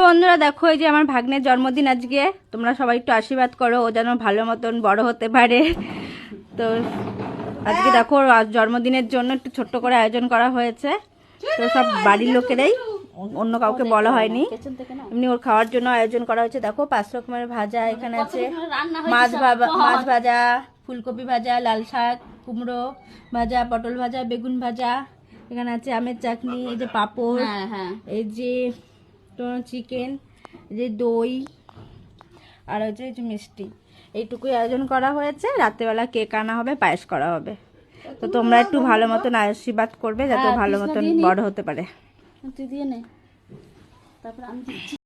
বন্ধুরা দেখো, এই যে আমার ভাগ্নের জন্মদিন আজকে। তোমরা সবাই একটু আশীর্বাদ করো, ও যেন ভালো মতন বড় হতে পারে। তো আজকে দেখো জন্মদিনের জন্য একটু ছোট্ট করে আয়োজন করা হয়েছে। তো সব বাড়ির লোকেরাই, অন্য কাউকে বলা হয়নি, এমনি ওর খাওয়ার জন্য আয়োজন করা হয়েছে। দেখো 5 রকমের ভাজা এখানে আছে, মাছ ভাজা, ফুলকপি ভাজা, লাল শাক, কুমড়ো ভাজা, পটল ভাজা, বেগুন ভাজা, এখানে আছে আমের চাটনি, এই যে পাঁপড়, এই যে চিকেন, এই যে দই, আর হচ্ছে এই যে মিষ্টি। এইটুকুই আয়োজন করা হয়েছে। রাত্রেবেলা কেক আনা হবে, পায়েস করা হবে। তো তোমরা একটু ভালো মতন আশীর্বাদ করবে যাতে ভালো মতন বড় হতে পারে।